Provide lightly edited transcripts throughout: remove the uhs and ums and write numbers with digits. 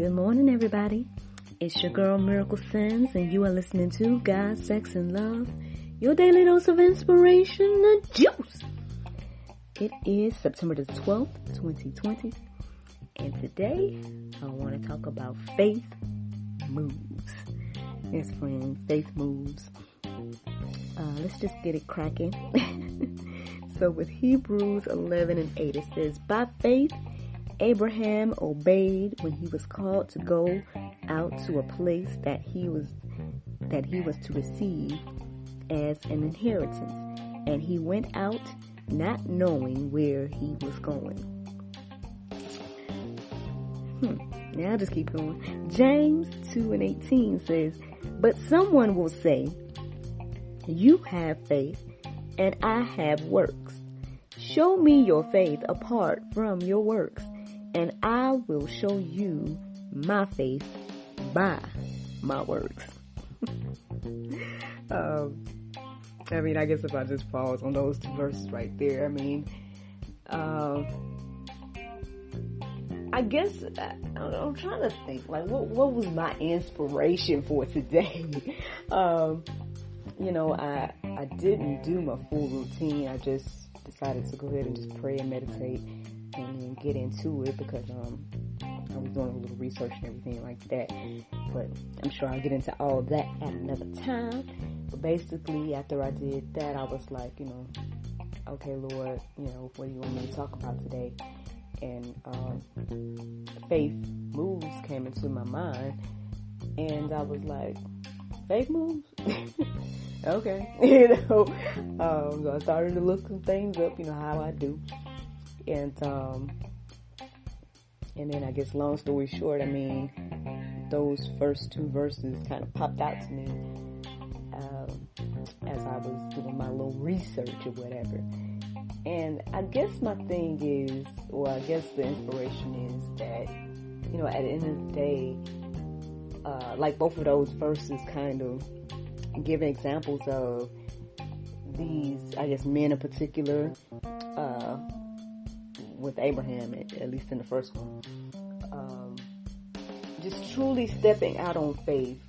Good morning, everybody. It's your girl, Miracle Sims, and you are listening to God, Sex, and Love, your daily dose of inspiration, the juice. It is September the 12th, 2020, and today I want to talk about faith moves. Yes, friends, faith moves. Let's just get it cracking. So with Hebrews 11 and 8, it says, by faith, Abraham obeyed when he was called to go out to a place that he was to receive as an inheritance, and he went out not knowing where he was going. Now I'll just keep going. James 2 and 18 says, but someone will say, you have faith and I have works. Show me your faith apart from your works, and I will show you my faith by my works. I guess if I just pause on those two verses right there, I guess I'm trying to think, like, what was my inspiration for today? I didn't do my full routine. I just decided to go ahead and just pray and meditate and then get into it because I was doing a little research and everything like that. But I'm sure I'll get into all of that at another time. But basically, after I did that, I was like, okay, Lord, what do you want me to talk about today? And faith moves came into my mind, and I was like, faith moves? Okay. So I started to look some things up, how I do. And then I guess long story short, those first two verses kind of popped out to me as I was doing my little research or whatever. And I guess my thing is, or I guess the inspiration is that, at the end of the day, like both of those verses kind of give examples of these, I guess, men in particular, with Abraham, at least in the first one, just truly stepping out on faith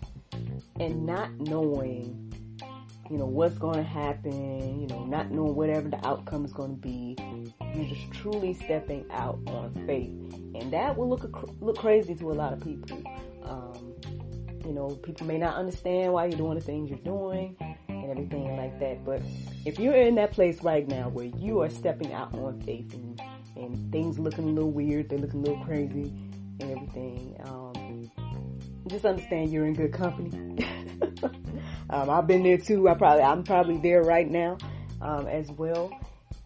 and not knowing, what's going to happen, not knowing whatever the outcome is going to be. You're just truly stepping out on faith. And that will look crazy to a lot of people. People may not understand why you're doing the things you're doing and everything like that. But if you're in that place right now where you are stepping out on faith and things looking a little weird, they're looking a little crazy and everything, just understand you're in good company. I've been there too. I'm probably there right now, as well.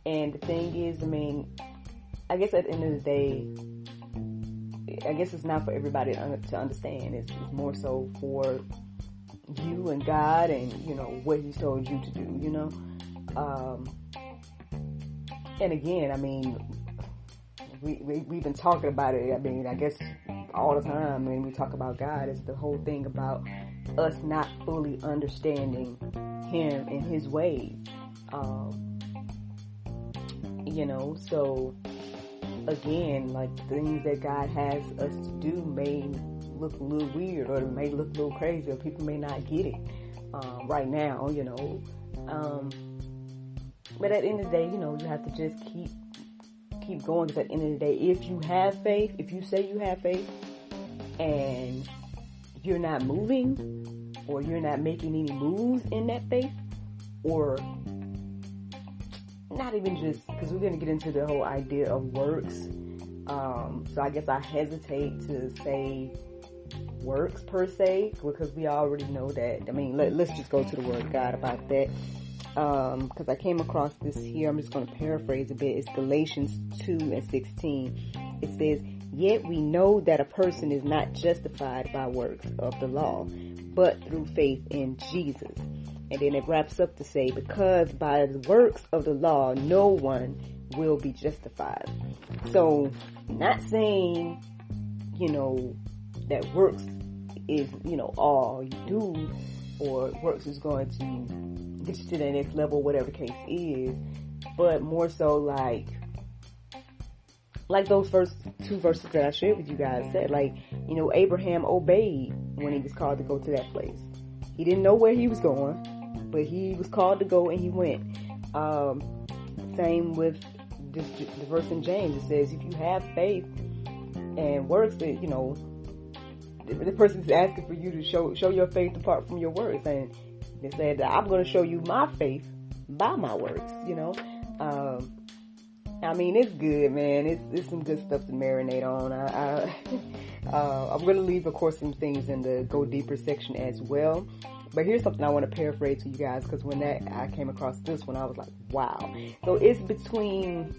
And the thing is, I guess at the end of the day, I guess it's not for everybody to understand. It's more so for you and God and, what He's told you to do, And again, we've been talking about it. I guess all the time when we talk about God, it's the whole thing about us not fully understanding Him and His ways. So again, like, things that God has us to do may look a little weird, or it may look a little crazy, or people may not get it right now, but at the end of the day, you have to just keep going, because at the end of the day, if you have faith, if you say you have faith and you're not moving, or you're not making any moves in that faith, or not even just, because we're going to get into the whole idea of works. So I guess I hesitate to say works per se, because we already know that. Let's just go to the Word of God about that. Because I came across this here. I'm just going to paraphrase a bit. It's Galatians 2 and 16. It says, yet we know that a person is not justified by works of the law, but through faith in Jesus. And then it wraps up to say, because by the works of the law, no one will be justified. So, not saying, that works is, all you do, or works is going to get you to the next level, whatever the case is, but more so like like those first two verses that I shared with you guys said, like, you know, Abraham obeyed when he was called to go to that place. He didn't know where he was going, but he was called to go and he went. Same with the verse in James. It says, if you have faith and works, that, you know, the person's asking for you to show your faith apart from your works. And they said, I'm going to show you my faith by my works, you know. I mean, it's good, man. It's some good stuff to marinate on. I'm going to leave, of course, some things in the Go Deeper section as well. But here's something I want to paraphrase to you guys, because when I came across this one, I was like, wow. So it's between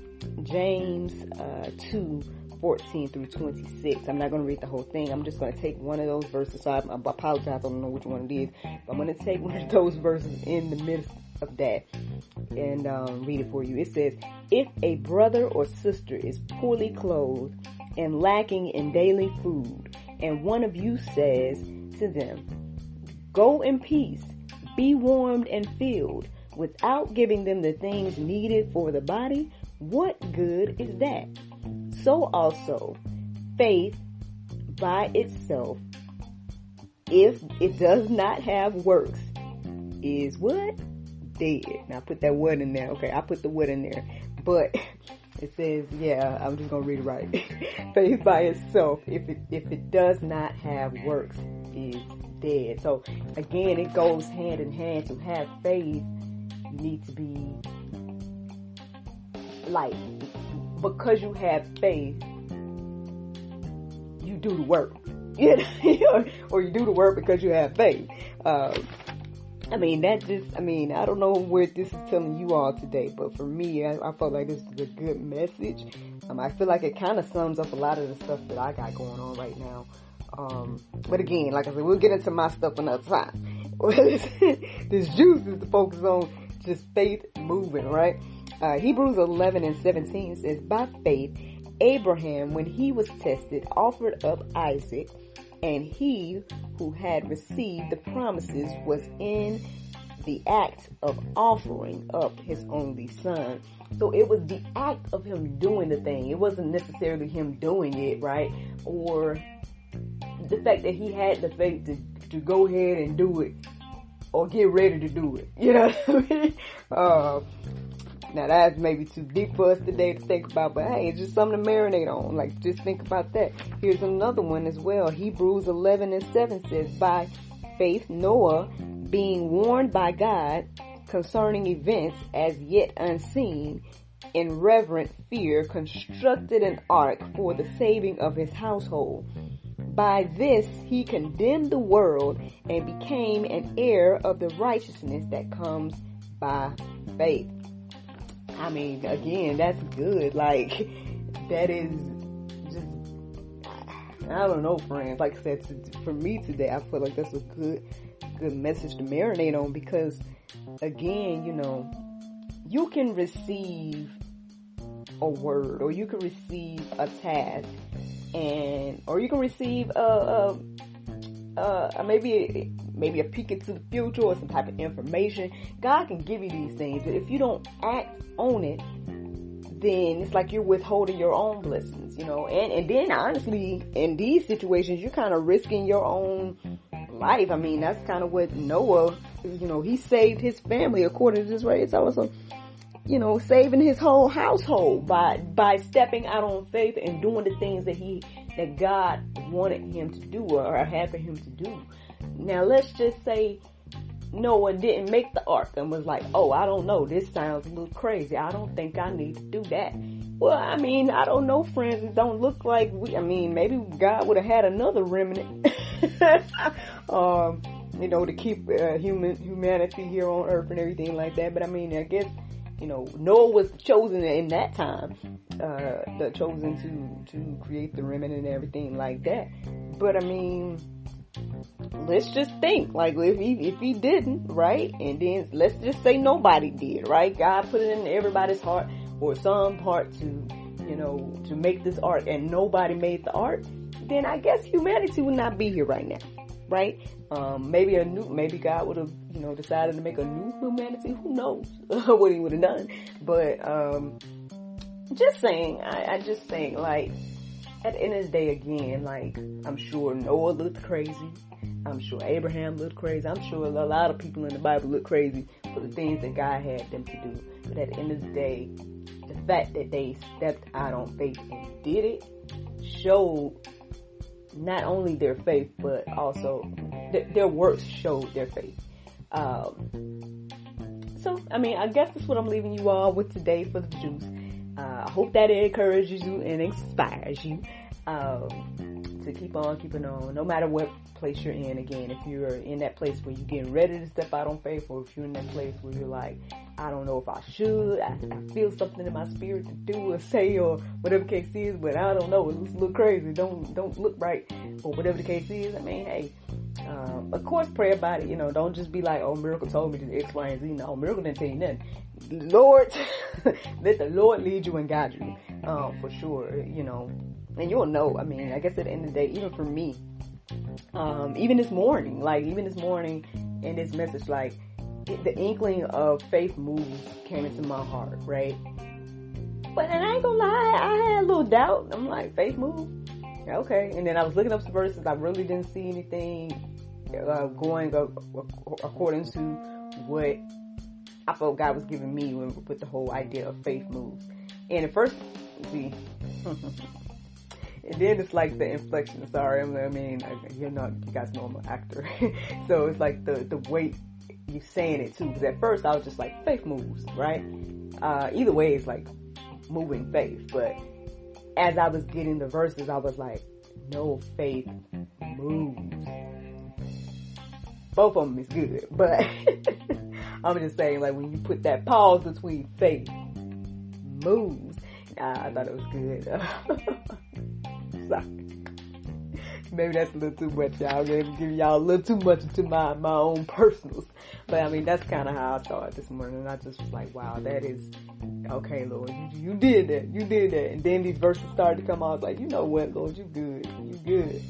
James 2:14 through 26. I'm not going to read the whole thing. I'm just going to take one of those verses. So I apologize. I don't know which one it is. But I'm going to take one of those verses in the midst of that and read it for you. It says, if a brother or sister is poorly clothed and lacking in daily food, and one of you says to them, go in peace, be warmed and filled, without giving them the things needed for the body, what good is that? So also, faith by itself, if it does not have works, is what? Dead. Now put that what in there. Okay, I put the what in there. But it says, yeah, I'm just going to read it right. Faith by itself, if it does not have works, is dead. So again, it goes hand in hand. To have faith, you need to be like, because you have faith, you do the work. Or you do the work because you have faith. I don't know where this is telling you all today, but for me, I felt like this is a good message. I feel like it kind of sums up a lot of the stuff that I got going on right now. But again, like I said, we'll get into my stuff another time. This juice is to focus on just faith moving, right? Hebrews 11:17 says, by faith, Abraham, when he was tested, offered up Isaac, and he who had received the promises was in the act of offering up his only son. So it was the act of him doing the thing. It wasn't necessarily him doing it, right? Or the fact that he had the faith to go ahead and do it, or get ready to do it. You know what I mean? Now that's maybe too deep for us today to think about, but hey, it's just something to marinate on. Like, just think about that. Here's another one as well. Hebrews 11:7 says, by faith Noah, being warned by God concerning events as yet unseen, in reverent fear constructed an ark for the saving of his household. By this he condemned the world and became an heir of the righteousness that comes by faith. I mean, again, that's good. Like, that is just, I don't know, friends. Like I said, for me today, I feel like that's a good message to marinate on, because, again, you know, you can receive a word, or you can receive a task, or you can receive maybe a peek into the future or some type of information. God can give you these things, but if you don't act on it, then it's like you're withholding your own blessings, you know. And then honestly, in these situations, you're kind of risking your own life. I mean, that's kind of what Noah, you know, he saved his family according to this, right? It's also, you know, saving his whole household by stepping out on faith and doing the things that God wanted him to do, or had for him to do. Now, let's just say Noah didn't make the ark and was like, oh, I don't know, this sounds a little crazy. I don't think I need to do that. Well, I mean, I don't know, friends. It don't look like maybe God would have had another remnant, you know, to keep humanity here on earth and everything like that. But I mean, I guess, you know, Noah was chosen in that time, chosen to create the remnant and everything like that. But I mean, let's just think, like, if he didn't, right? And then let's just say nobody did, right? God put it in everybody's heart, or some part, to, you know, to make this ark, and nobody made the ark, then I guess humanity would not be here right now, right? Maybe God would have, you know, decided to make a new humanity. Who knows what he would have done? But just saying, I just think, like, at the end of the day, again, like, I'm sure Noah looked crazy. I'm sure Abraham looked crazy. I'm sure a lot of people in the Bible look crazy for the things that God had them to do. But at the end of the day, the fact that they stepped out on faith and did it showed not only their faith, but also their works showed their faith. So, I mean, I guess that's what I'm leaving you all with today for the juice. I hope that it encourages you and inspires you to keep on keeping on, no matter what place you're in. Again, if you're in that place where you're getting ready to step out on faith, or if you're in that place where you're like, I don't know if I should, I feel something in my spirit to do or say or whatever the case is, but I don't know, it looks a little crazy, don't look right, or whatever the case is. I mean, hey, of course, pray about it. You know, don't just be like, oh, Miracle told me to X, Y, and Z. No, Miracle didn't tell you nothing. Lord, let the Lord lead you and guide you, for sure, you know, and you'll know. I mean, I guess at the end of the day, even for me, even this morning in this message, like, the inkling of faith moves came into my heart, right? But, and I ain't gonna lie, I had a little doubt. I'm like, faith move? Okay. And then I was looking up some verses. I really didn't see anything going according to what I felt God was giving me with the whole idea of faith moves. And at first, see, and then it's like the inflection. Sorry, I mean, you guys know I'm an actor. So it's like the way you're saying it too. Because at first I was just like, faith moves, right? Either way, it's like moving faith. But as I was getting the verses, I was like, no, faith moves. Both of them is good, but I'm just saying, like, when you put that pause between faith moves, I thought it was good. Sorry. Maybe that's a little too much, y'all. I'm giving y'all a little too much into my own personals. But I mean, that's kind of how I saw it this morning. And I just was like, wow, that is, okay, Lord, you did that. You did that. And then these verses started to come out. I was like, you know what, Lord, you good. You good.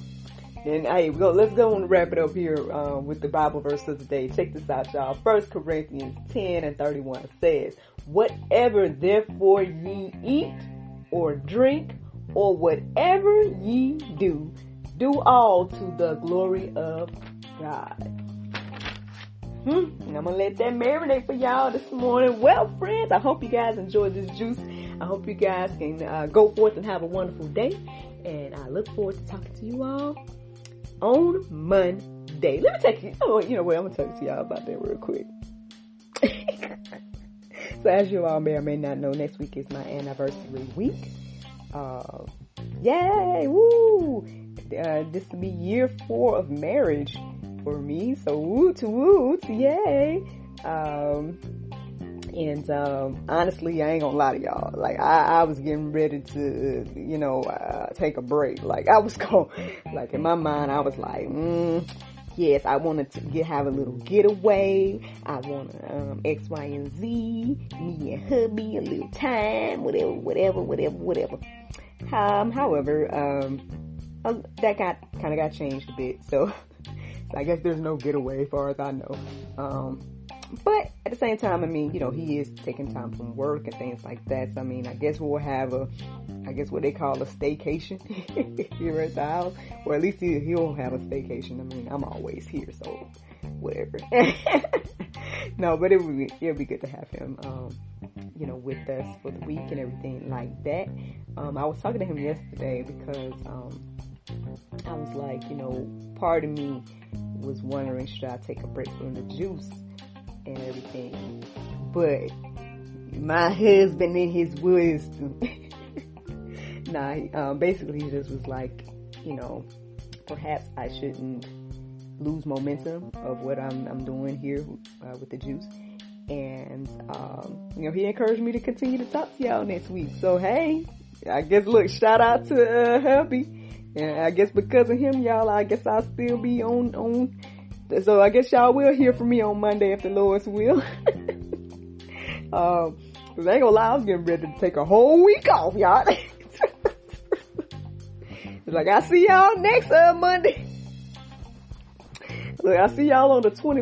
Then, hey, let's go and wrap it up here with the Bible verse of the day. Check this out, y'all. 1 Corinthians 10:31 says, whatever therefore ye eat or drink or whatever ye do, do all to the glory of God. And I'm going to let that marinate for y'all this morning. Well, friends, I hope you guys enjoyed this juice. I hope you guys can go forth and have a wonderful day. And I look forward to talking to you all on Monday. Let me take you, you know what, I'm going to talk to y'all about that real quick. So as you all may or may not know, next week is my anniversary week. Yay, woo! This will be year 4 of marriage for me, so woot, yay! And honestly, I ain't gonna lie to y'all. Like, I was getting ready to, take a break. Like, I was like, in my mind, I was like, yes, I wanted to have a little getaway. I want X, Y, and Z, me and hubby, a little time, whatever. However, that kind of got changed a bit. So I guess there's no getaway as far as I know. But at the same time, I mean, he is taking time from work and things like that. So, I mean, I guess we'll have what they call a staycation here at the house. Or at least he'll have a staycation. I mean, I'm always here, so whatever. No, but it'll be good to have him, with us for the week and everything like that. I was talking to him yesterday because, I was like, part of me was wondering, should I take a break from the juice and everything? But my husband and his wisdom, basically he just was like, perhaps I shouldn't lose momentum of what I'm doing here with the juice. And, he encouraged me to continue to talk to y'all next week. So, hey, I guess, look, shout out to hubby. And I guess because of him, y'all, I guess I'll still be on. So I guess y'all will hear from me on Monday if the Lord's will. Cause I ain't gonna lie, I was getting ready to take a whole week off, y'all. It's like, I see y'all next Monday. Look, I see y'all on the 20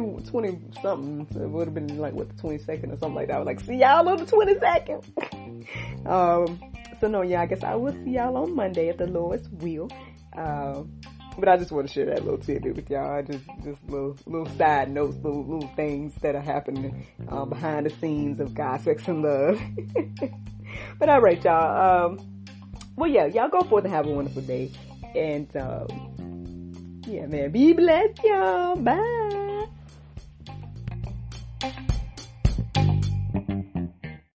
something. So it would have been like, the 22nd or something like that. I was like, see y'all on the 22nd. So no, yeah, I guess I will see y'all on Monday if the Lord's will. But I just want to share that little tidbit with y'all. Just little side notes, little things that are happening behind the scenes of God, Sex, and Love. But all right, y'all. Well, yeah, y'all go forth and have a wonderful day. And yeah, man, be blessed, y'all. Bye.